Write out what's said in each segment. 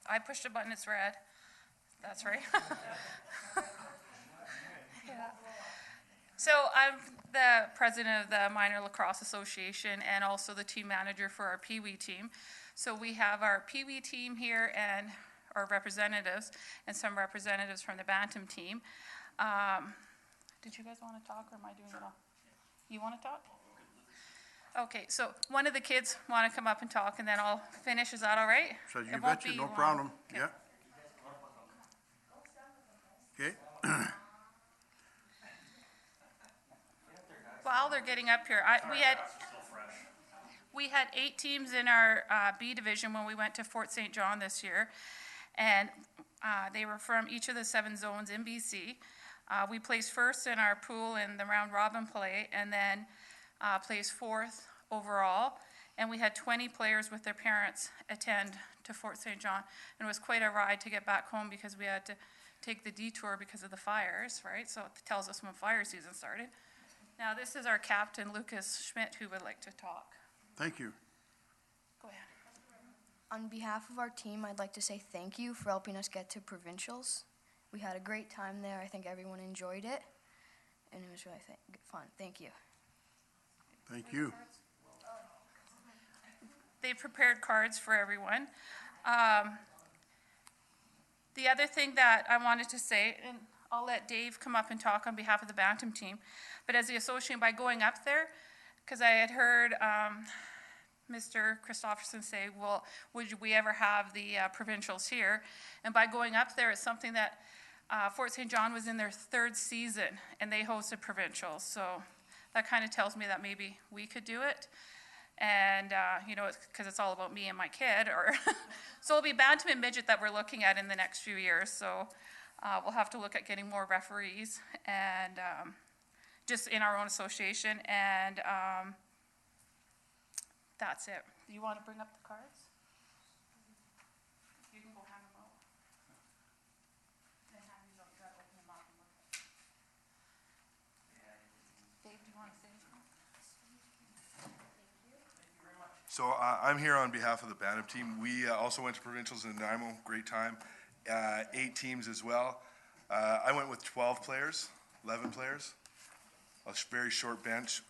I pushed a button, it's red. That's right. Yeah. So I'm the president of the Minor Lacrosse Association and also the team manager for our Pee Wee team. So we have our Pee Wee team here and our representatives and some representatives from the Bantam team. Did you guys want to talk or am I doing it all? You want to talk? Okay, so one of the kids want to come up and talk and then I'll finish. Is that all right? So you betcha, no problem. Okay. Yeah. Okay. While they're getting up here, we had 8 teams in our B division when we went to Fort St. John this year, and they were from each of the 7 zones in BC. We placed first in our pool in the round robin play, and then placed 4th overall. And we had 20 players with their parents attend to Fort St. John, and it was quite a ride to get back home because we had to take the detour because of the fires, right? So it tells us when fire season started. Now, this is our captain, Lucas Schmidt, who would like to talk. Thank you. Go ahead. On behalf of our team, I'd like to say thank you for helping us get to provincials. We had a great time there. I think everyone enjoyed it, and it was really fun. Thank you. Thank you. They prepared cards for everyone. The other thing that I wanted to say, and I'll let Dave come up and talk on behalf of the Bantam team, but as the association, by going up there, because I had heard Mr. Christopherson say, well, would we ever have the provincials here? And by going up there, it's something that Fort St. John was in their 3rd season, and they hosted provincials. So that kind of tells me that maybe we could do it. And, you know, because it's all about me and my kid. So it'll be Bantam and Midget that we're looking at in the next few years. So we'll have to look at getting more referees and just in our own association. And that's it. Do you want to bring up the cards? You can go hand them out. Then hand these out. You got to open them up and look at them. Dave, do you want to say anything? So I'm here on behalf of the Bantam team. We also went to provincials in Nanaimo, great time. 8 teams as well. I went with 12 players, 11 players, a very short bench,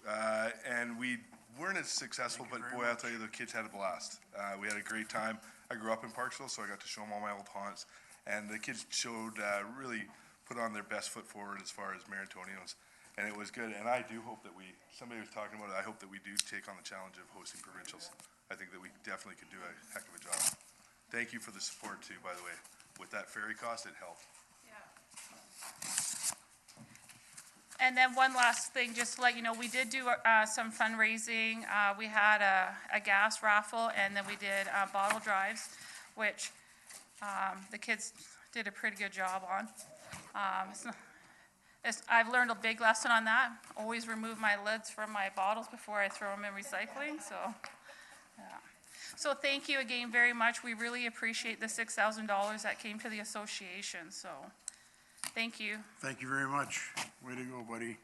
and we weren't as successful, but boy, I'll tell you, the kids had a blast. We had a great time. I grew up in Parksville, so I got to show them all my old haunts, and the kids showed, really put on their best foot forward as far as Maritonios. And it was good, and I do hope that somebody was talking about it, I hope that we do take on the challenge of hosting provincials. I think that we definitely could do a heck of a job. Thank you for the support too, by the way. With that ferry cost, it helped. Yeah. And then one last thing, just to let you know, we did do some fundraising. We had a gas raffle, and then we did bottle drives, which the kids did a pretty good job on. I've learned a big lesson on that. Always remove my lids from my bottles before I throw them in recycling. So, yeah. So thank you again very much. We really appreciate the $6,000 that came to the association. So, thank you. Thank you very much. Way to go, buddy.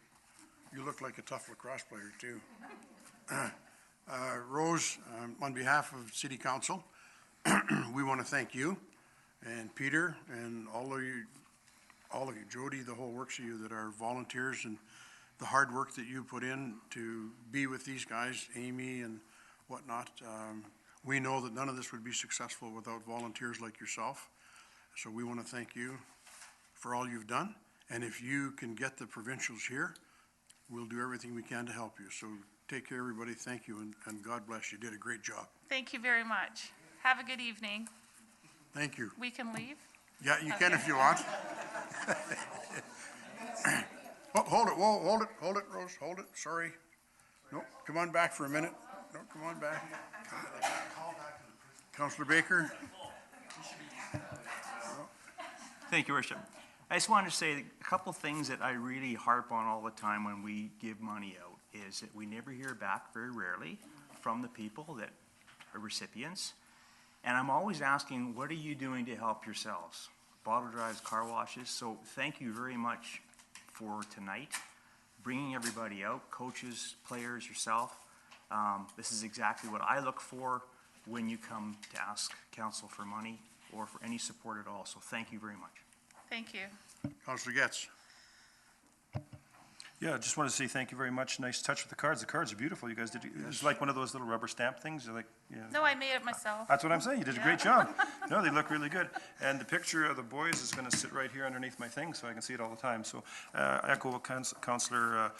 You look like a tough lacrosse player, too. Rose, on behalf of City Council, we want to thank you and Peter and all of you, Jody, the whole works of you that are volunteers, and the hard work that you put in to be with these guys, Amy and whatnot. We know that none of this would be successful without volunteers like yourself. So we want to thank you for all you've done. And if you can get the provincials here, we'll do everything we can to help you. So take care, everybody. Thank you, and God bless you. You did a great job. Thank you very much. Have a good evening. Thank you. We can leave? Yeah, you can if you want. Oh, hold it, whoa, hold it, Rose, hold it, sorry. No, come on back for a minute. No, come on back. Councillor Baker. Thank you, Worship. I just wanted to say a couple things that I really harp on all the time when we give money out is that we never hear back, very rarely, from the people that are recipients. And I'm always asking, what are you doing to help yourselves? Bottle drives, car washes. So thank you very much for tonight, bringing everybody out, coaches, players, yourself. This is exactly what I look for when you come to ask council for money or for any support at all. So thank you very much. Thank you. Councillor Getz. Yeah, I just want to say thank you very much. Nice touch with the cards. The cards are beautiful. You guys did, it's like one of those little rubber stamp things. They're like, yeah. No, I made it myself. That's what I'm saying. You did a great job. No, they look really good. And the picture of the boys is going to sit right here underneath my thing so I can see it all the time. So I echo what Councillor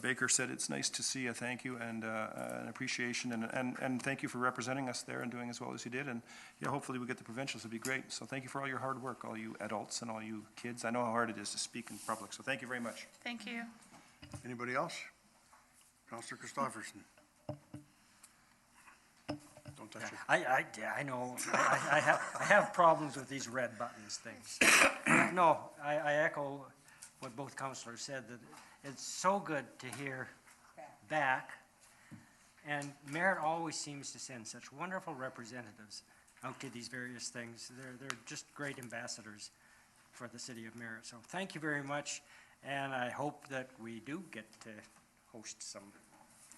Baker said. It's nice to see a thank you and an appreciation. And thank you for representing us there and doing as well as you did. And yeah, hopefully we get the provincials. It'll be great. So thank you for all your hard work, all you adults and all you kids. I know how hard it is to speak in public. So thank you very much. Thank you. Anybody else? Councillor Christopherson. Don't touch it. I know. I have problems with these red buttons things. No, I echo what both councillors said, that it's so good to hear back. And Merritt always seems to send such wonderful representatives out to these various things. They're just great ambassadors for the city of Merritt. So thank you very much. And I hope that we do get to host some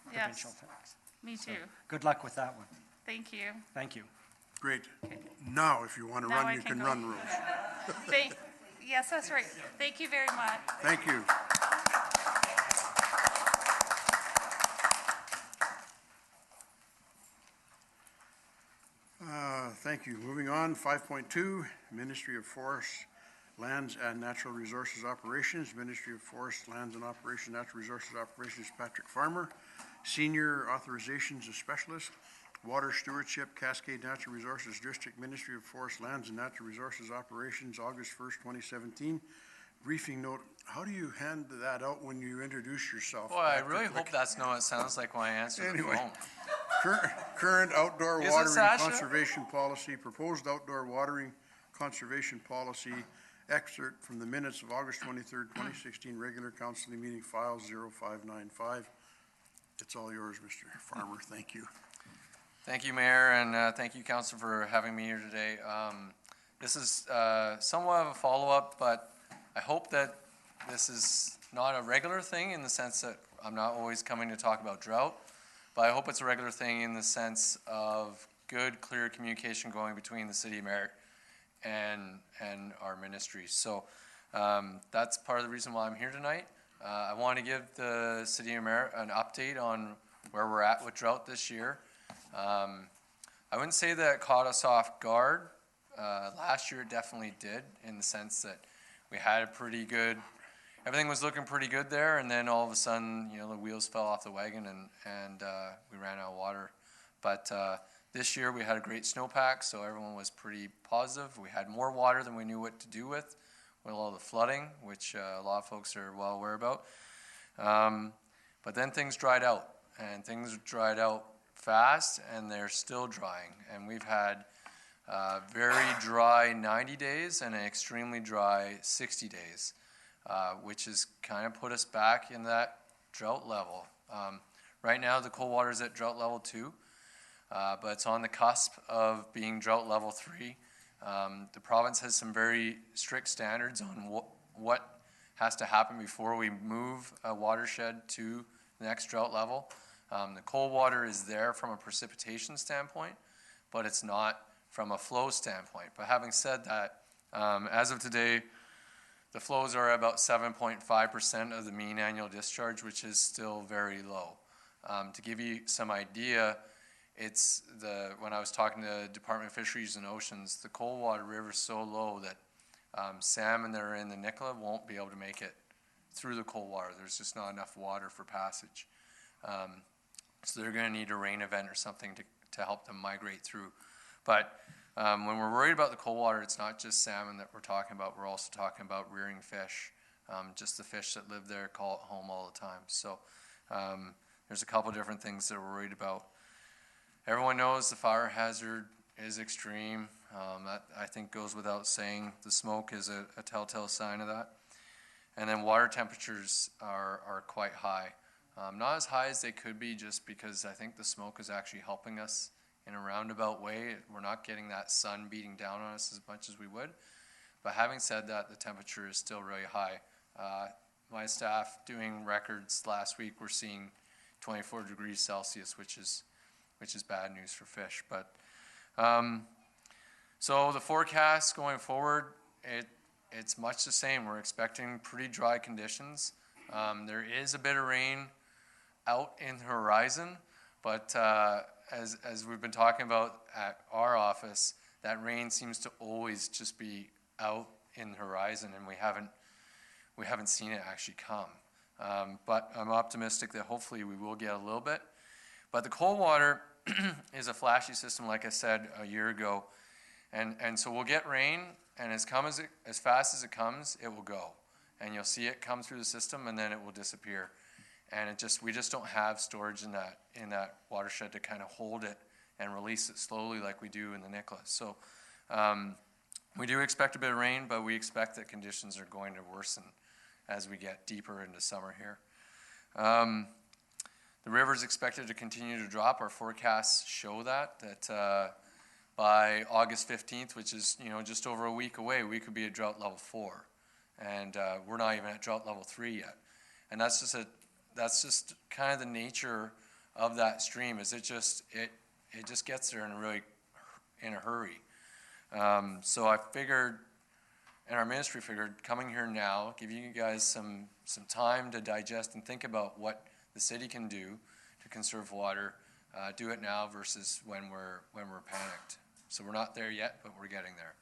provincial Yes, things. me So, too. good luck with that one. Thank you. Thank you. Great. Now, if you want to Now run, I you can can go. run, Rose. Yes, that's right. Thank you very much. Thank you. Thank you. Moving on, 5.2, Ministry of Forests, Lands and Natural Resources Operations. Ministry of Forests, Lands and Natural Resources Operations, Patrick Farmer. Senior Authorizations Specialist, Water Stewardship, Cascade Natural Resources District, Ministry of Forests, Lands and Natural Resources Operations, August 1st, 2017. Briefing note, how do you hand that out when you introduce yourself? Boy, I Patrick? really hope that's not what it sounds like when I answer the Anyway. phone. Current outdoor Is it, watering Sasha? conservation policy, proposed outdoor watering conservation policy, excerpt from the minutes of August 23rd, 2016, regular council meeting file 0595. It's all yours, Mr. Farmer. Thank you. Thank you, Mayor, and thank you, Council, for having me here today. This is somewhat of a follow-up, but I hope that this is not a regular thing in the sense that I'm not always coming to talk about drought, but I hope it's a regular thing in the sense of good, clear communication going between the City of Merritt and our ministries. So that's part of the reason why I'm here tonight. I want to give the City of Merritt an update on where we're at with drought this year. I wouldn't say that it caught us off guard. Last year it definitely did, in the sense that we had a pretty good, everything was looking pretty good there, and then all of a sudden, you know, the wheels fell off the wagon and we ran out of water. But this year we had a great snowpack, so everyone was pretty positive. We had more water than we knew what to do with all the flooding, which a lot of folks are well aware about. But then things dried out, and things dried out fast, and they're still drying. And we've had very dry 90 days and an extremely dry 60 days, which has kind of put us back in that drought level. Right now, the cold water is at drought level 2, but it's on the cusp of being drought level 3. The province has some very strict standards on what has to happen before we move a watershed to the next drought level. The cold water is there from a precipitation standpoint, but it's not from a flow standpoint. But having said that, as of today, the flows are about 7.5% of the mean annual discharge, which is still very low. To give you some idea, it's when I was talking to Department of Fisheries and Oceans, the Coldwater River is so low that salmon that are in the Nicola won't be able to make it through the cold water. There's just not enough water for passage. So they're going to need a rain event or something to help them migrate through. But when we're worried about the cold water, it's not just salmon that we're talking about. We're also talking about rearing fish. Just the fish that live there call it home all the time. So there's a couple different things that we're worried about. Everyone knows the fire hazard is extreme. That I think goes without saying. The smoke is a telltale sign of that. And then water temperatures are quite high. Not as high as they could be, just because I think the smoke is actually helping us in a roundabout way. We're not getting that sun beating down on us as much as we would. But having said that, the temperature is still really high. My staff doing records last week were seeing 24 degrees Celsius, which is bad news for fish. But So the forecast going forward, it's much the same. We're expecting pretty dry conditions. There is a bit of rain out in the horizon, but as we've been talking about at our office, that rain seems to always just be out in the horizon, and we haven't seen it actually come. But I'm optimistic that hopefully we will get a little bit. But the cold water is a flashy system, like I said a year ago, and so we'll get rain, and as fast as it comes, it will go, and you'll see it come through the system, and then it will disappear. And we just don't have storage in that watershed to kind of hold it and release it slowly like we do in the Nicholas. So we do expect a bit of rain, but we expect that conditions are going to worsen as we get deeper into summer here. The river is expected to continue to drop. Our forecasts show that by August 15th, which is just over a week away, we could be at drought level 4, and we're not even at drought level 3 yet. And that's just kind of the nature of that stream. Is it just gets there in a hurry. So I figured, and our ministry figured, coming here now, giving you guys some time to digest and think about what the city can do to conserve water. Do it now versus when we're panicked. So we're not there yet, but we're getting there.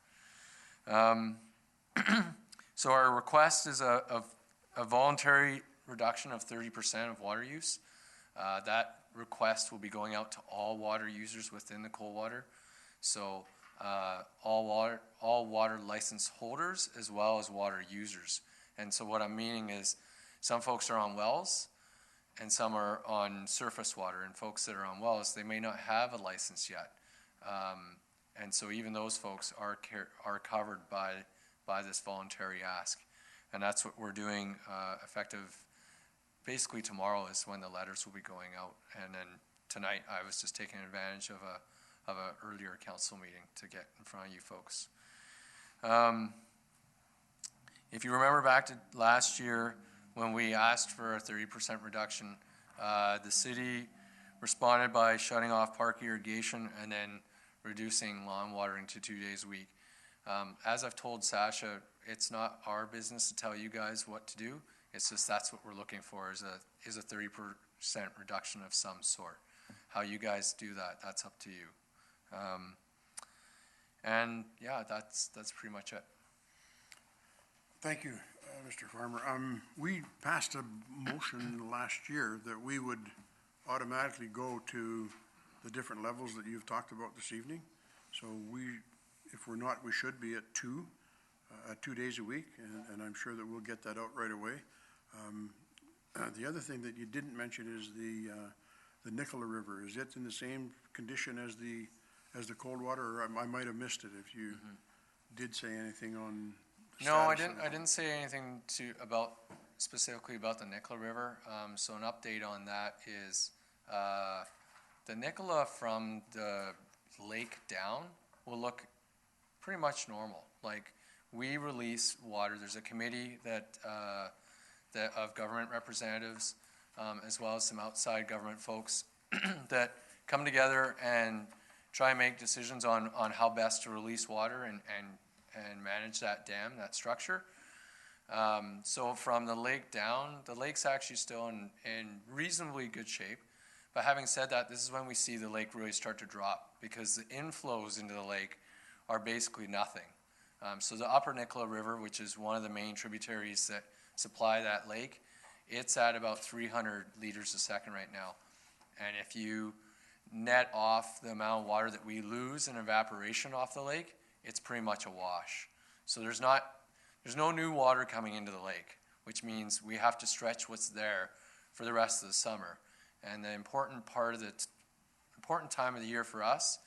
So our request is a voluntary reduction of 30% of water use. That request will be going out to all water users within the cold water. So all water license holders as well as water users. And so what I'm meaning is some folks are on wells and some are on surface water, and folks that are on wells, they may not have a license yet. And so even those folks are covered by this voluntary ask. And that's what we're doing effective basically tomorrow is when the letters will be going out. And then tonight I was just taking advantage of a earlier council meeting to get in front of you folks. If you remember back to last year when we asked for a 30% reduction, the city responded by shutting off park irrigation and then reducing lawn watering to 2 days a week. As I've told Sasha, it's not our business to tell you guys what to do. It's just that's what we're looking for is a 30% reduction of some sort. How you guys do that, that's up to you. And yeah, that's pretty much it. Thank you, Mr. Farmer. We passed a motion last year that we would automatically go to the different levels that you've talked about this evening. So if we're not, we should be at 2 days a week, and I'm sure that we'll get that out right away. The other thing that you didn't mention is the Nicola River. Is it in the same condition as the cold water, or I might have missed it if you did say anything on the No, I status of didn't say anything specifically about the Nicola River. So an update on that is the Nicola from the lake down will look pretty much normal. Like we release water. There's a committee that of government representatives as well as some outside government folks that come together and try and make decisions on how best to release water and manage that dam, that structure. So from the lake down, the lake's actually still in reasonably good shape. But having said that, this is when we see the lake really start to drop because the inflows into the lake are basically nothing. So the upper Nicola River, which is one of the main tributaries that supply that lake, it's at about 300 liters a second right now. And if you net off the amount of water that we lose in evaporation off the lake, it's pretty much a wash. So there's no new water coming into the lake, which means we have to stretch what's there for the rest of the summer. And the important time of the year for us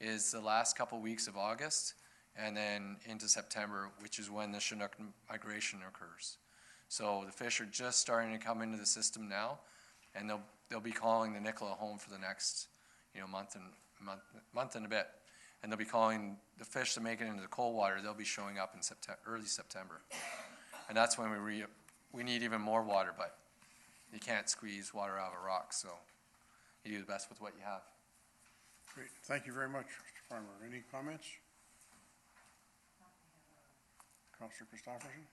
is the last couple weeks of August and then into September, which is when the Chinook migration occurs. So the fish are just starting to come into the system now, and they'll be calling the Nicola home for the next month and a bit. And they'll be calling the fish that make it into the cold water, they'll be showing up in early September. And that's when we need even more water, but you can't squeeze water out of a rock, so you do the best with what you have. Great. Thank you very much, Mr. Farmer. Any comments? Counselor Christopherson?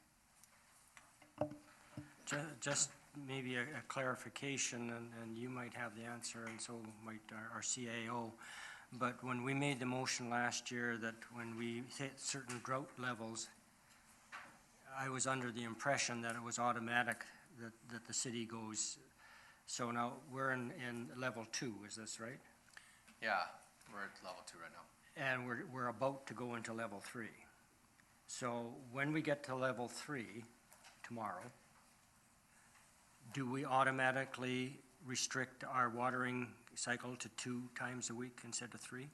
Just maybe a clarification, and you might have the answer, and so might our CAO. But when we made the motion last year that when we hit certain drought levels, I was under the impression that it was automatic, that the city goes. So now we're in level 2, is this right? Yeah, we're at level 2 right now. And we're about to go into level 3. So when we get to level 3 tomorrow, do we automatically restrict our watering cycle to 2 times a week instead of 3?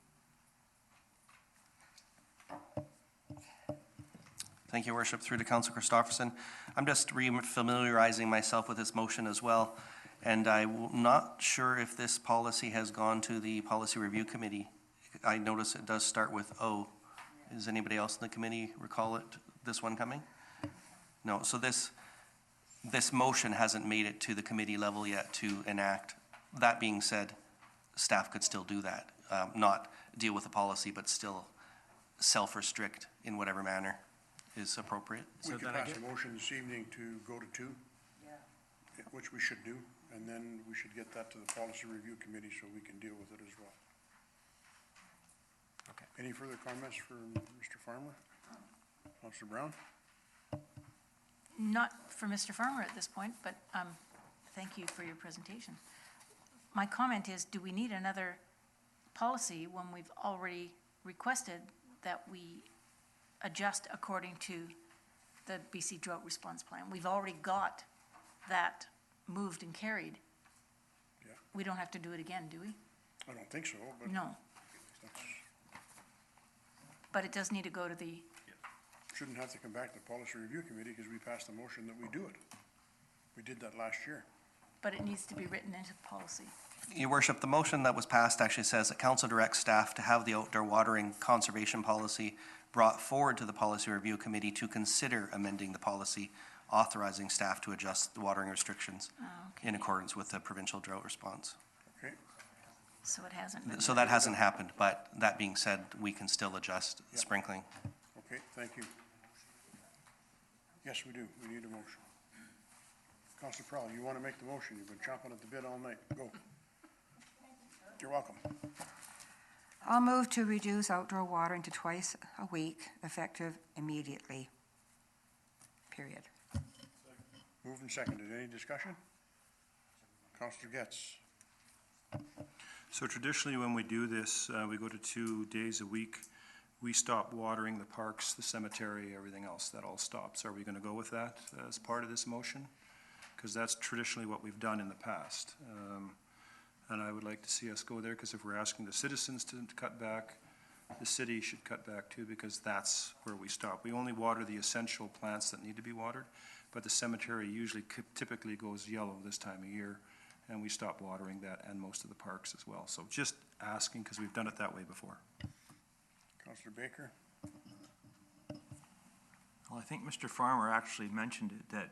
Thank you, Worship. Through to Councilor Christopherson. I'm just re-familiarizing myself with this motion as well, and I'm not sure if this policy has gone to the Policy Review Committee. I notice it does start with O. Does anybody else in the committee recall this one coming? No, so this motion hasn't made it to the committee level yet to enact. That being said, staff could still do that, not deal with the policy, but still self-restrict in whatever manner is appropriate. We could pass a motion this evening to go to 2. Yeah. Which we should do, and then we should get that to the Policy Review Committee so we can deal with it as well. Okay. Any further comments for Mr. Farmer? Councilor Brown? Not for Mr. Farmer at this point, but thank you for your presentation. My comment is, do we need another policy when we've already requested that we adjust according to the BC Drought Response Plan? We've already got that moved and carried. Yeah. We don't have to do it again, do we? I don't think so, but. No, That's, but it does need to go to the, shouldn't have to come back to the Policy Review Committee because we passed a motion that we do it. We did that last year. but it needs to be written into the policy. Your Worship, the motion that was passed actually says that council directs staff to have the outdoor watering conservation policy brought forward to the Policy Review Committee to consider amending the policy, authorizing staff to adjust the watering restrictions in accordance with the provincial drought response. Okay, So it hasn't been. So that hasn't happened, but that being said, we can still adjust sprinkling. okay, thank you. Yes, we do. We need a motion. Councilor Prowl, you want to make the motion? You've been chomping at the bit all night. Go. You're welcome. I'll move to reduce outdoor watering to twice a week, effective immediately. Period. Moved and seconded. Any discussion? Councilor Getz. So traditionally, when we do this, we go to 2 days a week. We stop watering the parks, the cemetery, everything else. That all stops. Are we going to go with that as part of this motion? Because that's traditionally what we've done in the past. And I would like to see us go there, because if we're asking the citizens to cut back, the city should cut back too, because that's where we stop. We only water the essential plants that need to be watered, but the cemetery usually typically goes yellow this time of year, and we stop watering that and most of the parks as well. So just asking, because we've done it that way before. Councilor Baker. Well, I think Mr. Farmer actually mentioned it, that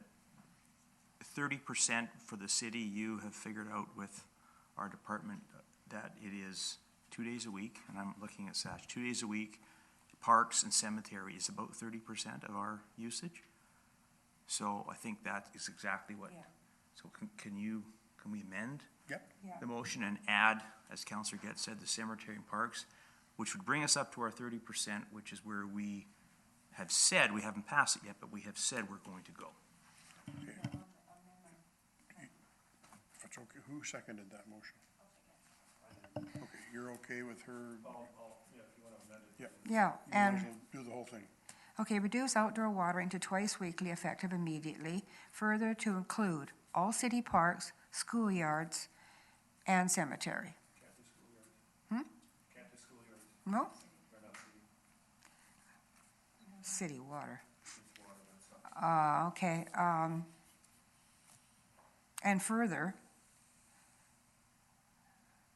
30% for the city, you have figured out with our department that it is 2 days a week, and I'm looking at Sash, 2 days a week, parks and cemetery is about 30% of our usage. So I think that is exactly what, so can we amend Yep. the motion and add, as Councillor Getz said, the cemetery and parks, which would bring us up to our 30%, which is where we have said, we haven't passed it yet, but we have said we're going to go. Okay. If it's okay, who seconded that motion? Okay, you're okay with her? Yeah. Yeah, You might and, as well do the whole thing. okay, reduce outdoor watering to twice weekly, effective immediately, further to include all city parks, schoolyards, and cemetery. No? City water. Okay, and further,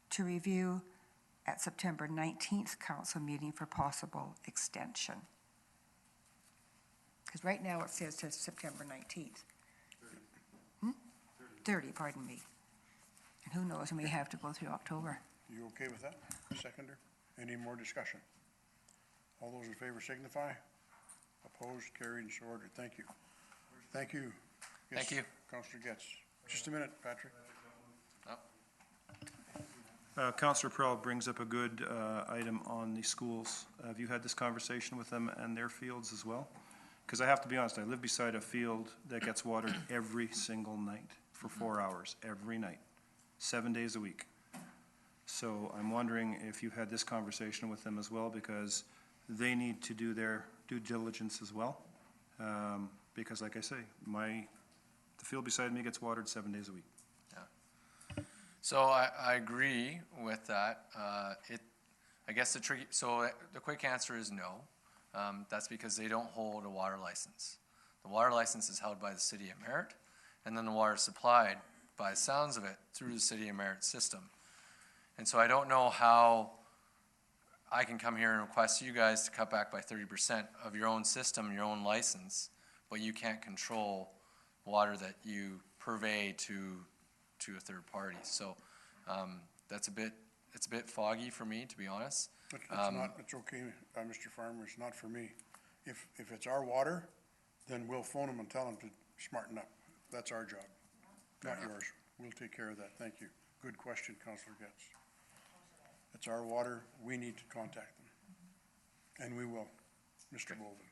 to review at September 19th council meeting for possible extension. Because right now it says to September 19th. 30, pardon me. And who knows, we may have to go through October. You okay with that? Seconder? Any more discussion? All those in favor signify. Opposed, carried, and so ordered. Thank you. Thank you. Thank Yes, you. Councillor Getz. Just a minute, Patrick. Councillor Prowl brings up a good item on the schools. Have you had this conversation with them and their fields as well? Because I have to be honest, I live beside a field that gets watered every single night for 4 hours, every night, 7 days a week. So I'm wondering if you had this conversation with them as well, because they need to do their due diligence as well. Because like I say, the field beside me gets watered 7 days a week. So I agree with that. I guess the quick answer is no. That's because they don't hold a water license. The water license is held by the City of Merritt, and then the water is supplied, by the sounds of it, through the City of Merritt system. And so I don't know how I can come here and request you guys to cut back by 30% of your own system, your own license, but you can't control water that you purvey to a third party. So it's a bit foggy for me, to be honest. It's okay, Mr. Farmer, it's not for me. If it's our water, then we'll phone them and tell them to smarten up. That's our job, not yours. We'll take care of that. Thank you. Good question, Councillor Getz. It's our water. We need to contact them. And we will, Mr. Bolden.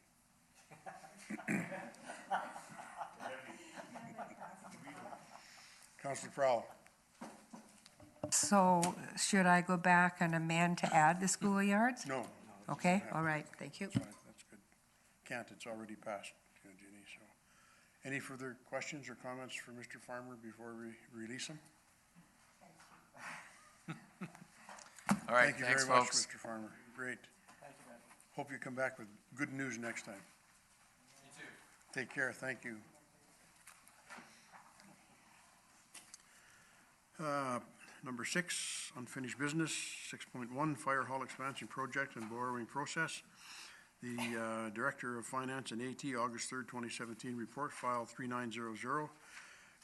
Councillor Prowl. So should I go back and amend to add the schoolyards? No. Okay, all right, thank you. That's fine, that's good. Can't, it's already passed, Jenny, so. Any further questions or comments for Mr. Farmer before we release him? All right, Thank you thanks, very much, folks. Mr. Farmer. Great. Hope you come back with good news next time. You too. Take care, thank you. Number 6, unfinished business, 6.1, fire hall expansion project and borrowing process. The Director of Finance and AT, August 3rd, 2017, report file 3900.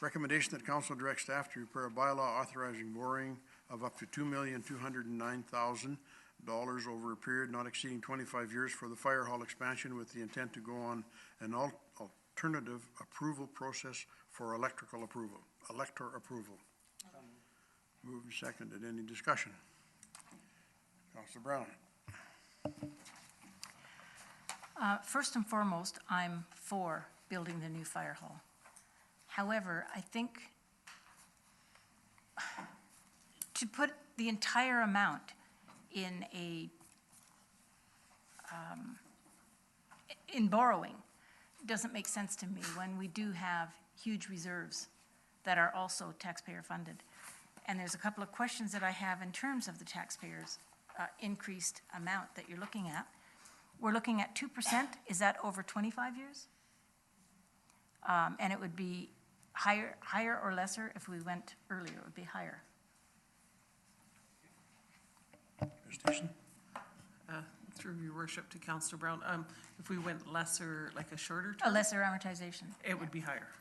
Recommendation that council direct staff to prepare a bylaw authorizing borrowing of up to $2,209,000 over a period not exceeding 25 years for the fire hall expansion, with the intent to go on an alternative approval process for elector approval. Moved and seconded. Any discussion? Councilor Brown. First and foremost, I'm for building the new fire hall. However, I think to put the entire amount in borrowing doesn't make sense to me when we do have huge reserves that are also taxpayer funded. And there's a couple of questions that I have in terms of the taxpayers' increased amount that you're looking at. We're looking at 2%. Is that over 25 years? And it would be higher or lesser if we went earlier? It would be higher. Ms. Thiessen? Through your worship to Councillor Brown, if we went lesser, like a shorter A term, lesser amortization. it would be higher.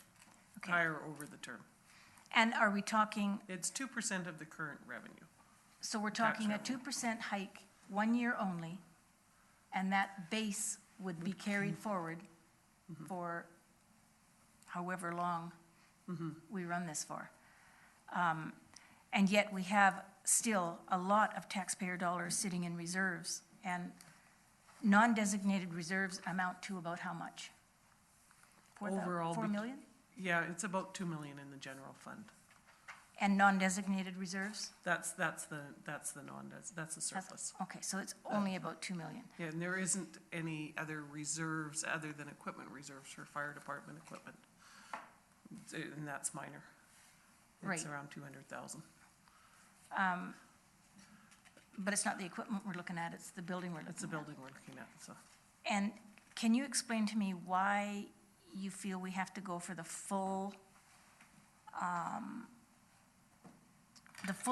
Okay. Higher over the term. And are we talking, It's 2% of the current revenue. so we're talking a 2% hike, 1 year only, and that base would be carried forward for however long we run this for. And yet we have still a lot of taxpayer dollars sitting in reserves, and non-designated reserves amount to about how much? Overall, 4 million? Yeah, it's about 2 million in the general fund. And non-designated reserves? That's the surplus. Okay, so it's only about 2 million. Yeah, and there isn't any other reserves other than equipment reserves for fire department equipment. And that's minor. Right. It's around 200,000. But it's not the equipment we're looking at, it's the building we're looking at. It's the building we're looking at, so. And can you explain to me why you feel we have to go for the full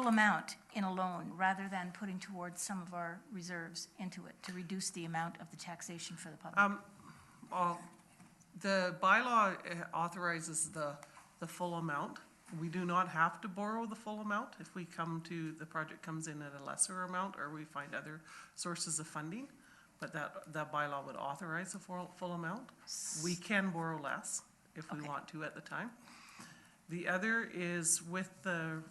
amount in a loan rather than putting towards some of our reserves into it to reduce the amount of the taxation for the public? Well, the bylaw authorizes the full amount. We do not have to borrow the full amount if the project comes in at a lesser amount or we find other sources of funding. but that bylaw would authorize the full amount. We can borrow less if we Okay. want to at the time. The other is with the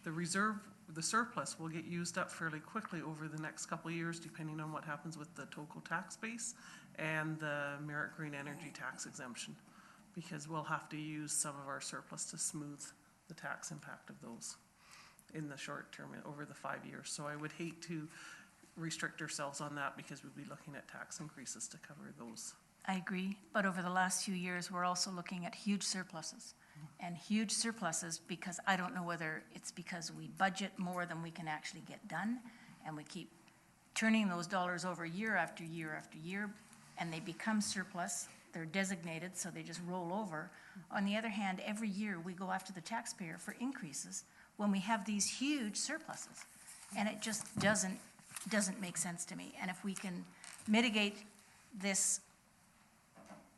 reserve, the surplus will get used up fairly quickly over the next couple of years, depending on what happens with the total tax base and the merit green energy tax exemption, because we'll have to use some of our surplus to smooth the tax impact of those in the short term, over the 5 years. So I would hate to restrict ourselves on that, because we'd be looking at tax increases to cover those. I agree, but over the last few years, we're also looking at huge surpluses. And huge surpluses, because I don't know whether it's because we budget more than we can actually get done, and we keep turning those dollars over year after year after year, and they become surplus. They're designated, so they just roll over. On the other hand, every year, we go after the taxpayer for increases when we have these huge surpluses. And it just doesn't make sense to me. And if we can mitigate this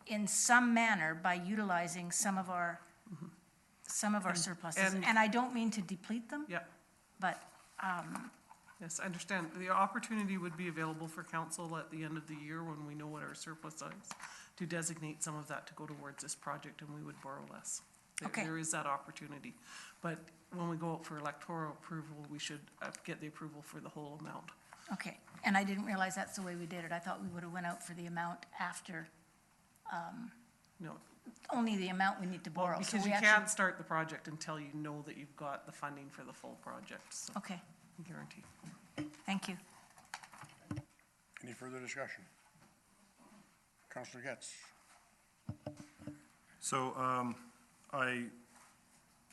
in some manner by utilizing some of our surpluses, and I don't mean to deplete them, Yeah. but, Yes, I understand. The opportunity would be available for council at the end of the year, when we know what our surplus is, to designate some of that to go towards this project, and we would borrow less. Okay. There is that opportunity. But when we go out for electoral approval, we should get the approval for the whole amount. okay. And I didn't realize that's the way we did it. I thought we would have went out for the amount after, No, only the amount we need to borrow. So because we you actually- can't start the project until you know that you've got the funding for the full project, so Okay, guarantee. thank you. Any further discussion? Councillor Getz. So,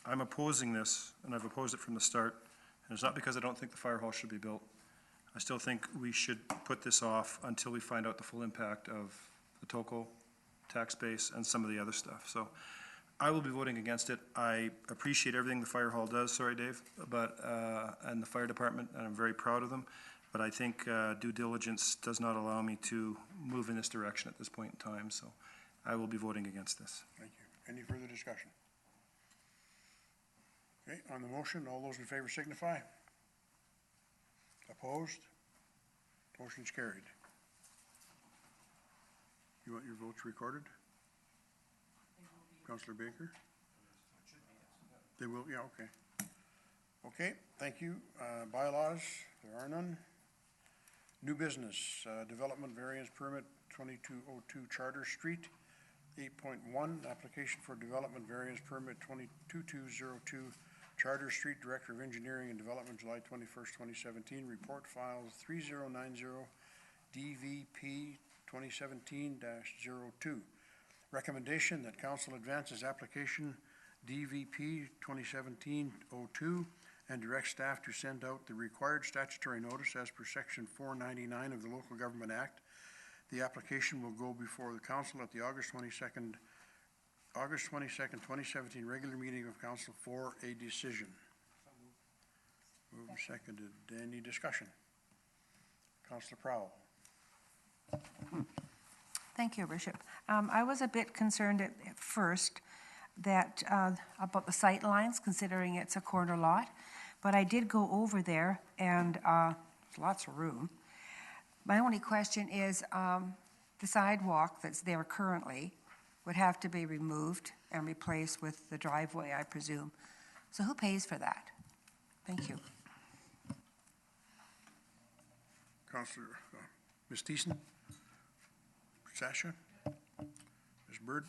I'm opposing this, and I've opposed it from the start. And it's not because I don't think the fire hall should be built. I still think we should put this off until we find out the full impact of the TOCO tax base and some of the other stuff. So I will be voting against it. I appreciate everything the fire hall does, sorry, Dave, but, and the fire department, and I'm very proud of them. But I think due diligence does not allow me to move in this direction at this point in time, so I will be voting against this. Thank you. Any further discussion? Okay, on the motion, all those in favor signify. Opposed? Motion's carried. You want your votes recorded? Councillor Baker? They will, yeah, okay. Okay, thank you. Bylaws, there are none. New business, development variance permit 2202 Charter Street. 8.1, application for development variance permit 2202 Charter Street, Director of Engineering and Development, July 21st, 2017. Report files 3090 DVP 2017-02. Recommendation that council advances application DVP 2017-02 and direct staff to send out the required statutory notice as per section 499 of the Local Government Act. The application will go before the council at the August 22nd, 2017 regular meeting of council for a decision. Moved and seconded. Any discussion? Councillor Prowl. Thank you, Your Worship. I was a bit concerned at first that, about the sight lines, considering it's a corner lot, but I did go over there and there's lots of room. My only question is, the sidewalk that's there currently would have to be removed and replaced with the driveway, I presume. So who pays for that? Thank you. Councillor, Ms. Thiessen? Sasha? Ms. Bird?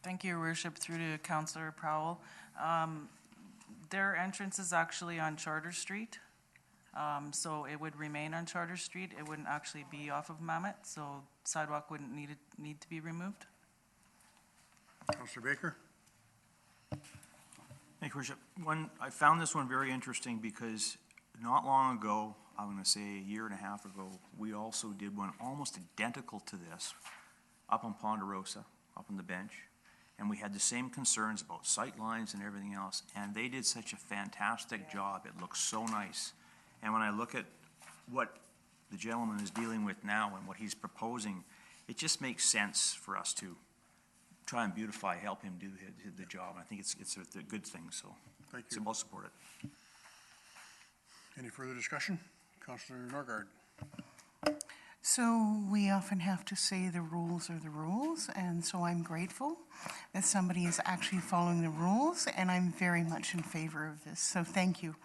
Thank you, Your Worship, through to Councillor Prowell. Their entrance is actually on Charter Street, so it would remain on Charter Street. It wouldn't actually be off of Mammoth, so sidewalk wouldn't need to be removed. Councillor Baker? Thank you, Worship. I found this one very interesting because not long ago, I'm gonna say a year and a half ago, we also did one almost identical to this up on Ponderosa, up on the bench. And we had the same concerns about sight lines and everything else. And they did such a fantastic job. It looks so nice. And when I look at what the gentleman is dealing with now and what he's proposing, it just makes sense for us to try and beautify, help him do the job. I think it's a good thing, so. Thank you. I'll support it. Any further discussion? Councillor Norgard? So we often have to say the rules are the rules, and so I'm grateful that somebody is actually following the rules, and I'm very much in favor of this. So thank you.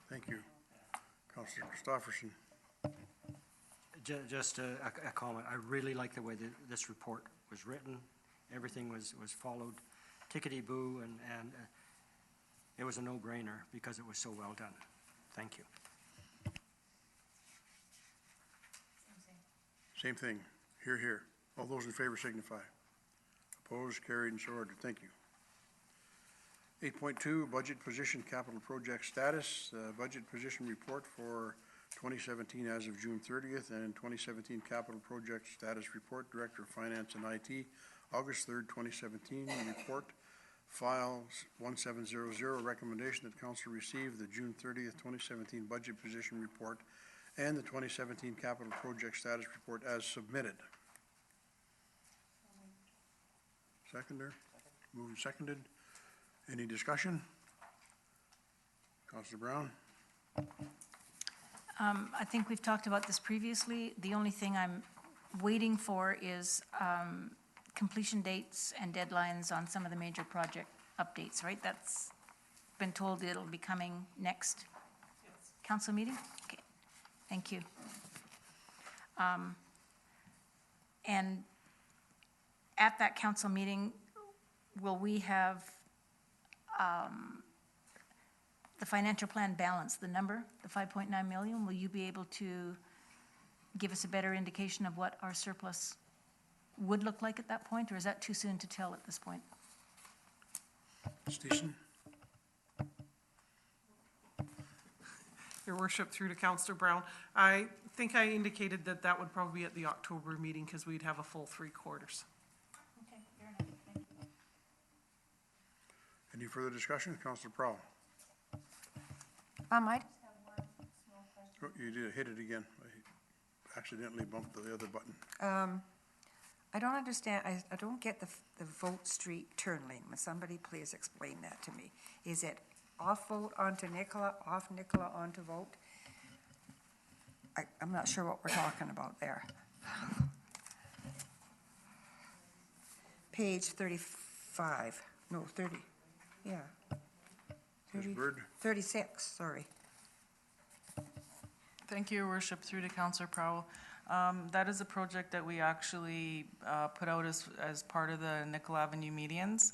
Thank you. Councillor Christopherson. Just a comment. I really like the way that this report was written. Everything was followed tickety-boo, and it was a no-brainer because it was so well done. Thank you. Same thing. Here, here. All those in favor signify. Opposed, carried, and so ordered. Thank you. 8.2, budget position capital project status. Budget position report for 2017 as of June 30th and 2017 capital project status report, Director of Finance and IT, August 3rd, 2017. Report file 1700, recommendation that council receive the June 30th, 2017 budget position report and the 2017 capital project status report as submitted. Seconder? Moved and seconded. Any discussion? Councilor Brown? I think we've talked about this previously. The only thing I'm waiting for is completion dates and deadlines on some of the major project updates, right? That's been told it'll be coming next council meeting? Okay, thank you. And at that council meeting, will we have the financial plan balance, the number, the 5.9 million? Will you be able to give us a better indication of what our surplus would look like at that point, or is that too soon to tell at this point? Station? Your worship, through to Councillor Brown. I think I indicated that that would probably be at the October meeting because we'd have a full 3 quarters. Okay, fair enough. Thank you. Any further discussion? Councilor Prowl? I just have one small question. Oh, you did hit it again. I accidentally bumped the other button. I don't understand, I don't get the Vote Street turn lane. Will somebody please explain that to me? Is it off Vote onto Nicola, off Nicola onto Vote? I'm not sure what we're talking about there. Page 35, no, 30, yeah. Ms. Bird? 36, sorry. Thank you, Your Worship, through to Councillor Prowl. That is a project that we actually put out as part of the Nickel Avenue medians,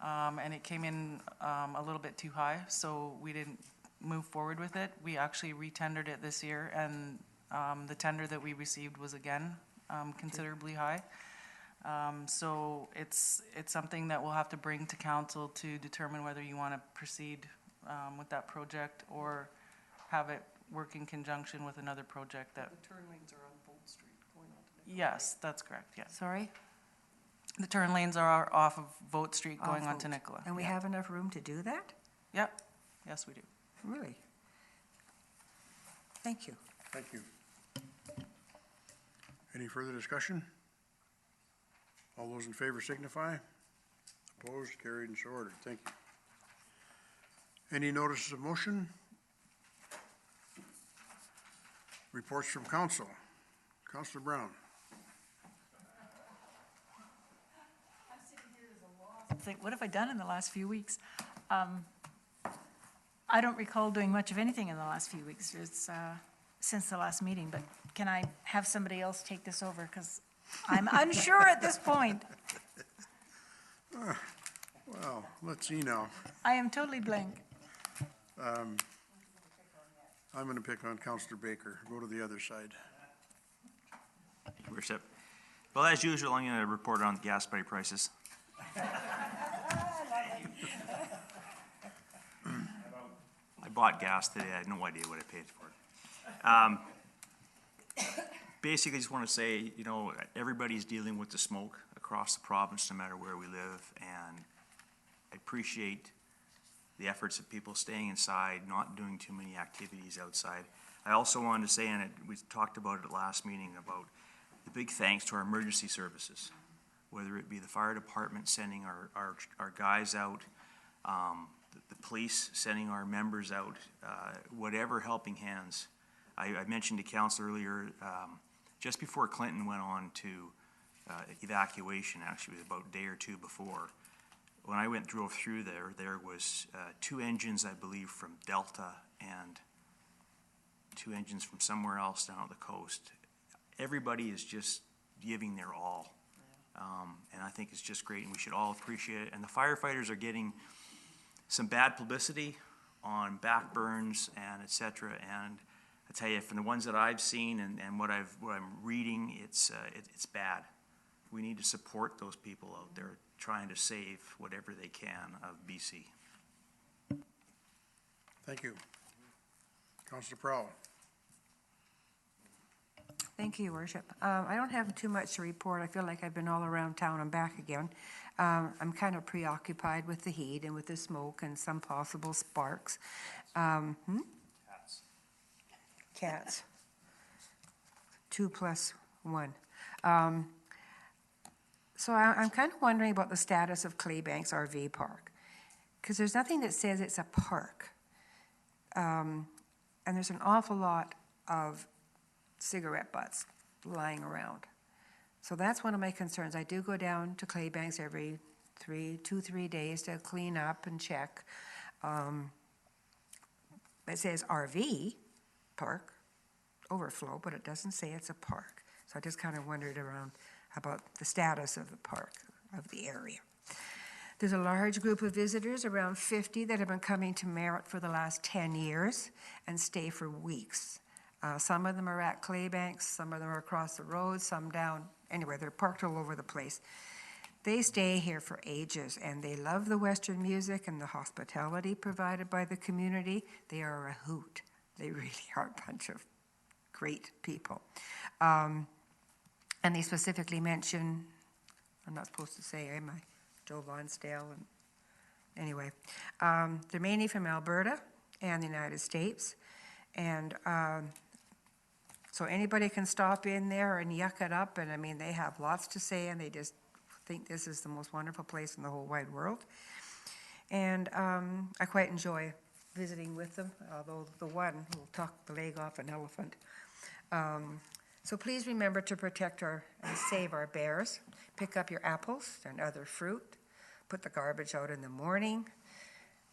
and it came in a little bit too high, so we didn't move forward with it. We actually re-tendered it this year, and the tender that we received was again considerably high. So it's something that we'll have to bring to council to determine whether you want to proceed with that project or have it work in conjunction with another project that. The turn lanes are on Bolt Street going on to Yes, that's correct, yes. Sorry? The turn lanes are off of Vote Street going Off on to Vote. Nicola. And we Yeah. have enough room to do that? Yep, yes, we do. Really? Thank you. Thank you. Any further discussion? All those in favor signify. Opposed, carried, and so ordered. Thank you. Any notices of motion? Reports from council. Councilor Brown. Think, what have I done in the last few weeks? I don't recall doing much of anything in the last few weeks. It's since the last meeting, but can I have somebody else take this over? Because I'm unsure at this point. Well, let's see now. I am totally blank. I'm going to pick on Councilor Baker. Go to the other side. Your Worship. Well, as usual, I'm going to report on gas prices. I bought gas today. I had no idea what I paid for it. Basically, just want to say, you know, everybody's dealing with the smoke across the province, no matter where we live, and I appreciate the efforts of people staying inside, not doing too many activities outside. I also wanted to say, and we talked about it at last meeting, about the big thanks to our emergency services, whether it be the fire department sending our guys out, the police sending our members out, whatever helping hands I mentioned to council earlier, just before Clinton went on to evacuation, actually, it was about a day or two before, when I drove through there was 2 engines, I believe, from Delta and 2 engines from somewhere else down the coast. Everybody is just giving their all. And I think it's just great, and we should all appreciate it. And the firefighters are getting some bad publicity on back burns and et cetera. And I tell you, from the ones that I've seen and what I'm reading, it's bad. We need to support those people out there trying to save whatever they can of BC. Thank you. Councillor Prowl. Thank you, Your Worship. I don't have too much to report. I feel like I've been all around town and back again. I'm kind of preoccupied with the heat and with the smoke and some possible sparks. Cats. 2 + 1. So I'm kind of wondering about the status of Claybanks RV Park, because there's nothing that says it's a park. And there's an awful lot of cigarette butts lying around. So that's one of my concerns. I do go down to Claybanks every 3 days to clean up and check. It says RV park overflow, but it doesn't say it's a park. So I just kind of wondered around about the status of the park, of the area. There's a large group of visitors, around 50, that have been coming to Merritt for the last 10 years and stay for weeks. Some of them are at Claybanks, some of them are across the road, some down. Anyway, they're parked all over the place. They stay here for ages, and they love the Western music and the hospitality provided by the community. They are a hoot. They really are a bunch of great people. And they specifically mention, I'm not supposed to say, am I? Joe Lonsdale. And anyway, they're mainly from Alberta and the United States. And so anybody can stop in there and yuck it up. And I mean, they have lots to say, and they just think this is the most wonderful place in the whole wide world. And I quite enjoy visiting with them, although the one will talk the leg off an elephant. So please remember to protect and save our bears. Pick up your apples and other fruit. Put the garbage out in the morning.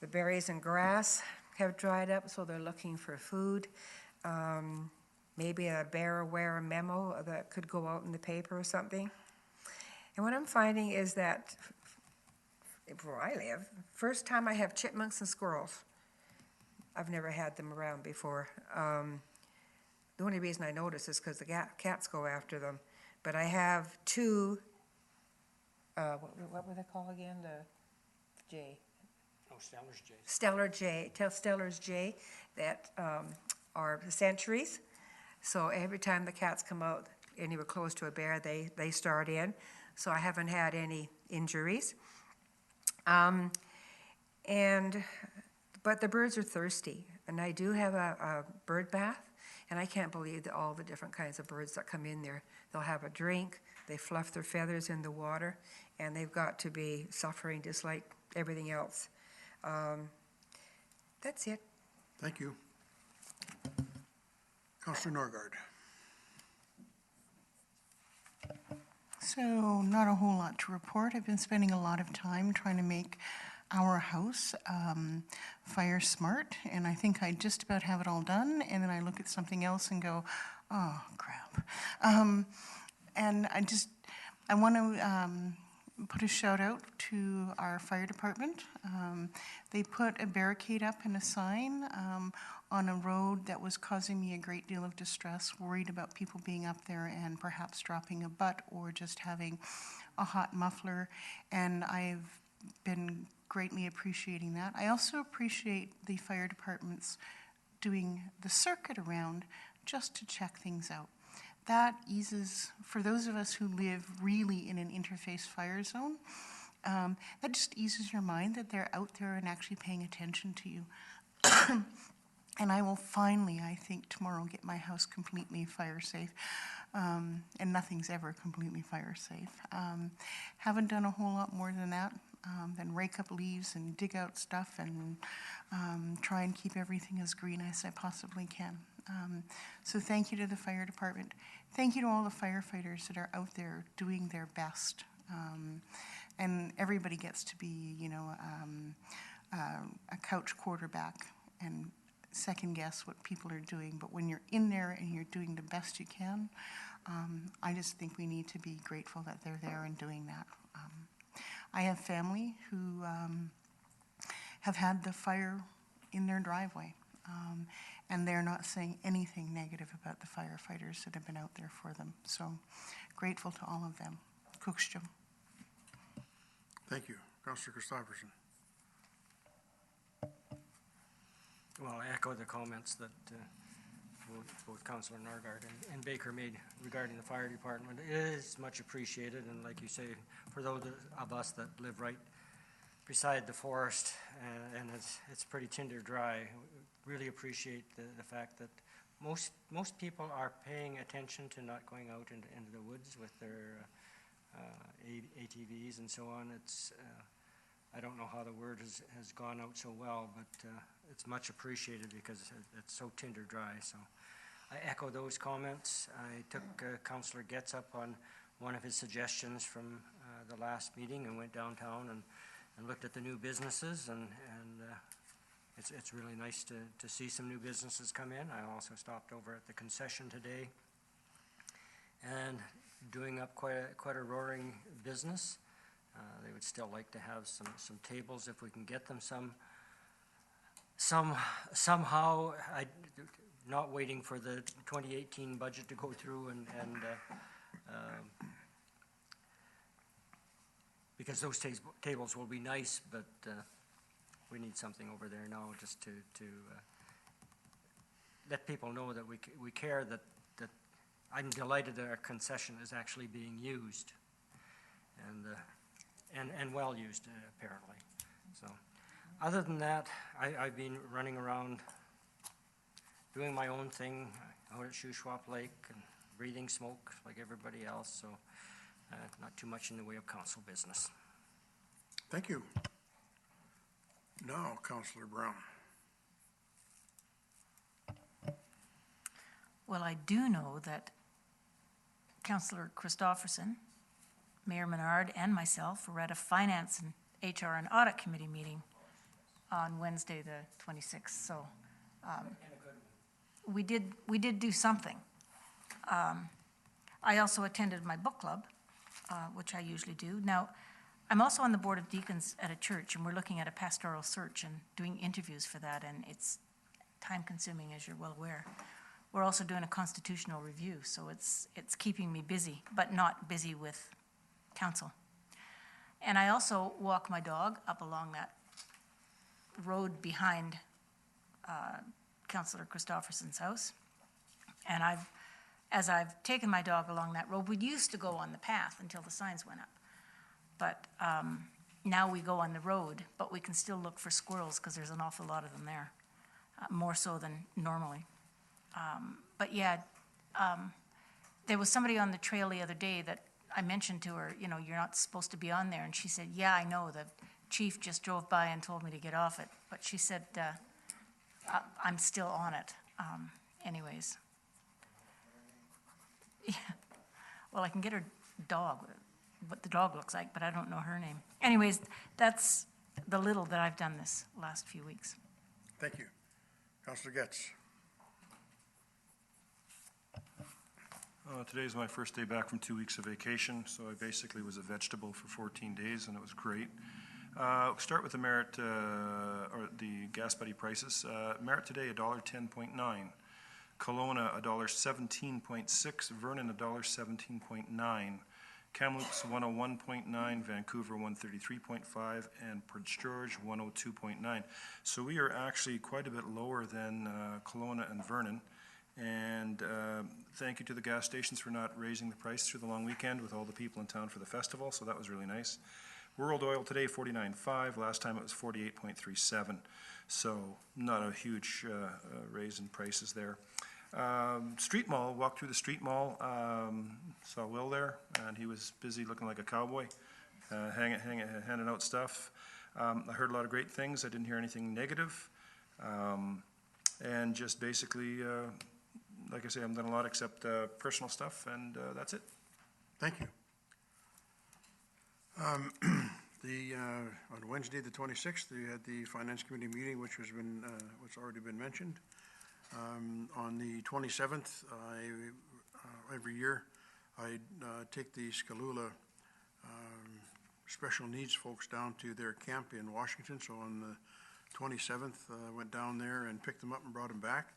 The berries and grass have dried up, so they're looking for food. Maybe a bear-aware memo that could go out in the paper or something. And what I'm finding is that where I live, first time I have chipmunks and squirrels. I've never had them around before. The only reason I notice is because the cats go after them. But I have 2, what were they called again? The Jay. Oh, Stellar's Jay. Stellar's Jay that are centuries. So every time the cats come out anywhere close to a bear, they start in. So I haven't had any injuries. But the birds are thirsty, and I do have a bird bath, and I can't believe all the different kinds of birds that come in there. They'll have a drink, they fluff their feathers in the water, and they've got to be suffering just like everything else. That's it. Thank you. Councillor Norgard. So not a whole lot to report. I've been spending a lot of time trying to make our house fire smart, and I think I just about have it all done, and then I look at something else and go, oh, crap. And I want to put a shout out to our fire department. They put a barricade up and a sign on a road that was causing me a great deal of distress, worried about people being up there and perhaps dropping a butt or just having a hot muffler, and I've been greatly appreciating that. I also appreciate the fire departments doing the circuit around just to check things out. That eases, for those of us who live really in an interface fire zone, that just eases your mind that they're out there and actually paying attention to you. And I will finally, I think, tomorrow get my house completely fire safe. And nothing's ever completely fire safe. Haven't done a whole lot more than that, than rake up leaves and dig out stuff and try and keep everything as green as I possibly can. So thank you to the fire department. Thank you to all the firefighters that are out there doing their best. And everybody gets to be, a couch quarterback and second guess what people are doing. But when you're in there and you're doing the best you can, I just think we need to be grateful that they're there and doing that. I have family who have had the fire in their driveway, and they're not saying anything negative about the firefighters that have been out there for them. So grateful to all of them. Cookstrom. Thank you. Councillor Christopherson. Well, I echo the comments that both Councillor Norgard and Baker made regarding the fire department. It is much appreciated, and like you say, for those of us that live right beside the forest, and it's pretty tinder dry, really appreciate the fact that most people are paying attention to not going out into the woods with their ATVs and so on. It's I don't know how the word has gone out so well, but it's much appreciated because it's so tinder dry. So I echo those comments. I took Councillor Getz up on one of his suggestions from the last meeting and went downtown and looked at the new businesses, and it's really nice to see some new businesses come in. I also stopped over at the concession today and doing up quite a roaring business. They would still like to have some tables if we can get them somehow. Not waiting for the 2018 budget to go through and because those tables will be nice, but we need something over there now just to let people know that we care, that I'm delighted that our concession is actually being used and well used, apparently. So other than that, I've been running around doing my own thing out at Shuswap Lake and breathing smoke like everybody else, so not too much in the way of council business. Thank you. Now, Councillor Brown. Well, I do know that Councillor Christopherson, Mayor Menard, and myself were at a Finance and HR and Audit Committee meeting on Wednesday, the 26th. So we did do something. I also attended my book club, which I usually do. Now, I'm also on the Board of Deacons at a church, and we're looking at a pastoral search and doing interviews for that, and it's time-consuming, as you're well aware. We're also doing a constitutional review, so it's keeping me busy, but not busy with council. And I also walk my dog up along that road behind Councillor Christopherson's house. And as I've taken my dog along that road, we used to go on the path until the signs went up. But now we go on the road, but we can still look for squirrels because there's an awful lot of them there, more so than normally. But yeah, there was somebody on the trail the other day that I mentioned to her, you're not supposed to be on there. And she said, yeah, I know, the chief just drove by and told me to get off it. But she said, I'm still on it. Anyways. Yeah. Well, I can get her dog, what the dog looks like, but I don't know her name. Anyways, that's the little that I've done this last few weeks. Thank you. Councillor Getz. Today's my first day back from 2 weeks of vacation, so I basically was a vegetable for 14 days, and it was great. Start with the Merit, or the gas buddy prices. Merit today, $1.10.9. Kelowna, $1.17.6. Vernon, $1.17.9. Kamloops, 101.9. Vancouver, 133.5. And Prince George, 102.9. So we are actually quite a bit lower than Kelowna and Vernon. And thank you to the gas stations for not raising the price through the long weekend with all the people in town for the festival, so that was really nice. World oil today, 49.5. Last time it was 48.37. So not a huge raise in prices there. Street mall, walked through the street mall, saw Will there, and he was busy looking like a cowboy, handing out stuff. I heard a lot of great things. I didn't hear anything negative. And just basically like I say, I haven't done a lot except personal stuff, and that's it. Thank you. On Wednesday, the 26th, we had the Finance Committee meeting, which what's already been mentioned. On the 27th, every year, I take the Skalula special needs folks down to their camp in Washington. So on the 27th, I went down there and picked them up and brought them back.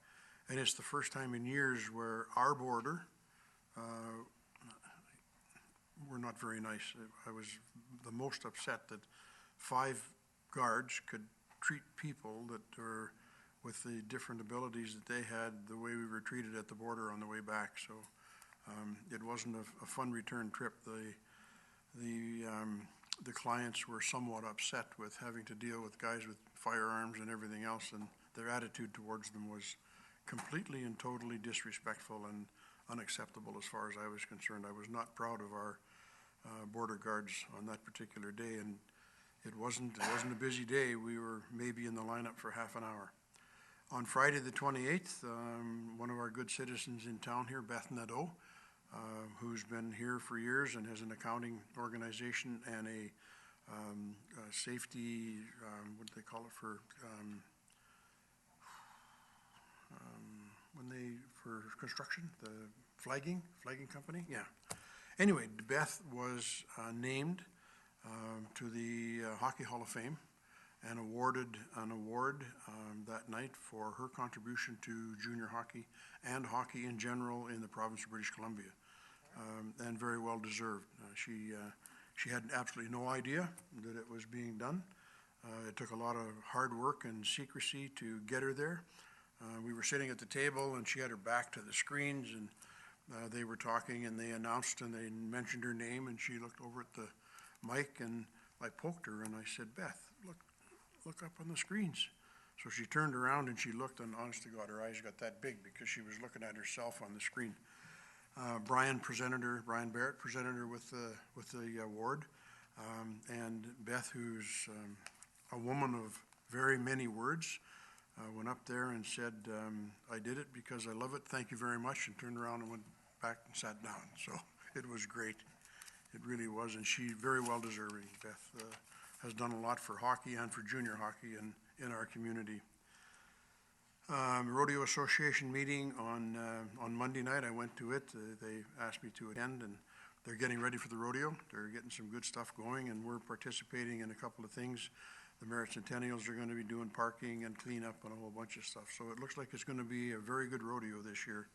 And it's the first time in years where our border, were not very nice. I was the most upset that 5 guards could treat people that were with the different abilities that they had, the way we were treated at the border on the way back. So it wasn't a fun return trip. The clients were somewhat upset with having to deal with guys with firearms and everything else, and their attitude towards them was completely and totally disrespectful and unacceptable as far as I was concerned. I was not proud of our border guards on that particular day, and it wasn't a busy day. We were maybe in the lineup for half an hour. On Friday the 28th, one of our good citizens in town here, Beth Nadeau, who's been here for years and has an accounting organization and a safety, what do they call it for, for construction, the flagging company? Yeah. Anyway, Beth was named to the Hockey Hall of Fame and awarded an award that night for her contribution to junior hockey and hockey in general in the province of British Columbia, and very well deserved. She had absolutely no idea that it was being done. It took a lot of hard work and secrecy to get her there. We were sitting at the table and she had her back to the screens, and they were talking and they announced and they mentioned her name, and she looked over at the mic and I poked her and I said, Beth, look up on the screens. So she turned around and she looked, and honest to God, her eyes got that big because she was looking at herself on the screen. Brian Barrett presented her with the award. And Beth, who's a woman of very many words, went up there and said, I did it because I love it, thank you very much, and turned around and went back and sat down. So it was great. It really was, and she very well deserving. Beth has done a lot for hockey and for junior hockey in our community. Rodeo Association meeting on Monday night, I went to it. They asked me to attend, and they're getting ready for the rodeo. They're getting some good stuff going, and we're participating in a couple of things. The Merit Centennials are going to be doing parking and cleanup and a whole bunch of stuff. So it looks like it's going to be a very good rodeo this year.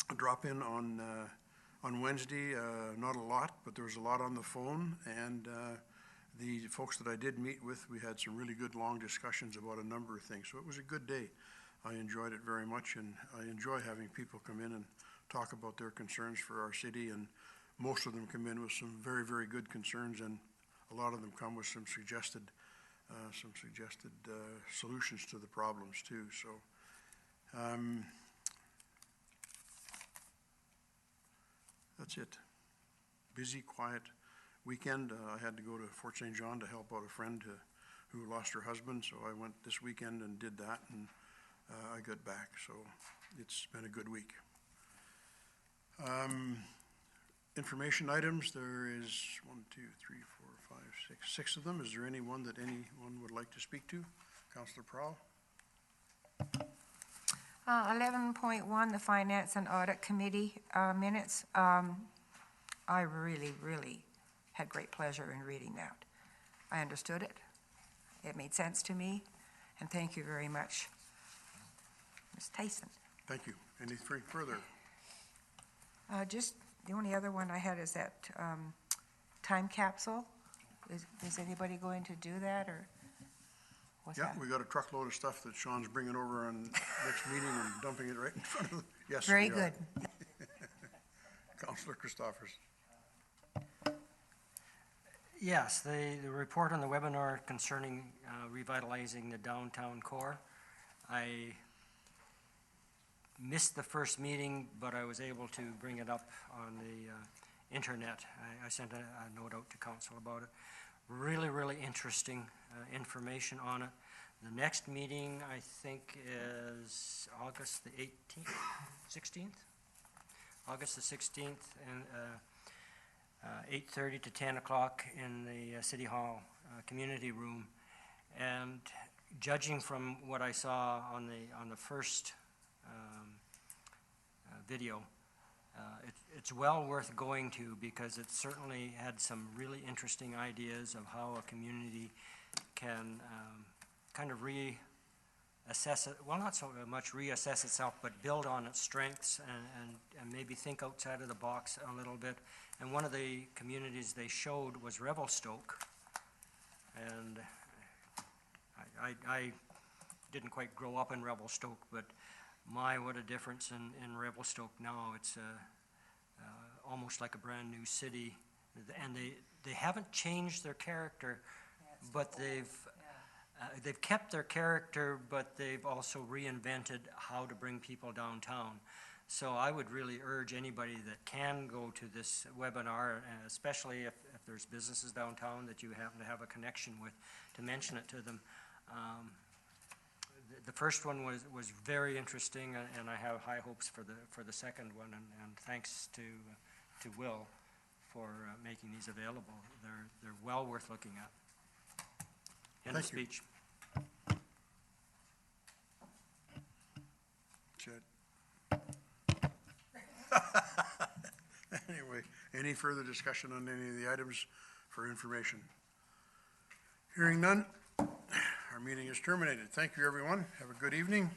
A drop in on Wednesday, not a lot, but there was a lot on the phone, and the folks that I did meet with, we had some really good long discussions about a number of things. So it was a good day. I enjoyed it very much, and I enjoy having people come in and talk about their concerns for our city, and most of them come in with some very, very good concerns, and a lot of them come with some suggested solutions to the problems too. So that's it. Busy, quiet weekend. I had to go to Fort St. John to help out a friend who lost her husband, so I went this weekend and did that, and I got back. So it's been a good week. Information items, there is 6 of them. Is there anyone that anyone would like to speak to? Councillor Prowl? 11.1, the Finance and Audit Committee minutes. I really, really had great pleasure in reading that. I understood it. It made sense to me, and thank you very much, Ms. Tyson. Thank you. Anything further? Just the only other one I had is that time capsule. Is anybody going to do that, or what's that? Yeah, we got a truckload of stuff that Sean's bringing over on next meeting and dumping it right in front of, yes. Very good. Councillor Christoffers. Yes, the report on the webinar concerning revitalizing the downtown core. I missed the first meeting, but I was able to bring it up on the internet. I sent a note out to council about it. Really, really interesting information on it. The next meeting, I think, is August the 18th, 16th? August the 16th, and 8:30 to 10 o'clock in the City Hall Community Room. And judging from what I saw on the first video, it's well worth going to, because it certainly had some really interesting ideas of how a community can kind of reassess it, well, not so much reassess itself, but build on its strengths and maybe think outside of the box a little bit. And one of the communities they showed was Revelstoke. And I didn't quite grow up in Revelstoke, but my, what a difference in Revelstoke now. It's almost like a brand-new city. And they haven't changed their character, but they've kept their character, but they've also reinvented how to bring people downtown. So I would really urge anybody that can go to this webinar, especially if there's businesses downtown that you happen to have a connection with, to mention it to them. The first one was very interesting, and I have high hopes for the second one, and thanks to Will for making these available. They're well worth looking at. End of speech. Chet. Anyway, any further discussion on any of the items for information? Hearing none, our meeting is terminated. Thank you, everyone. Have a good evening.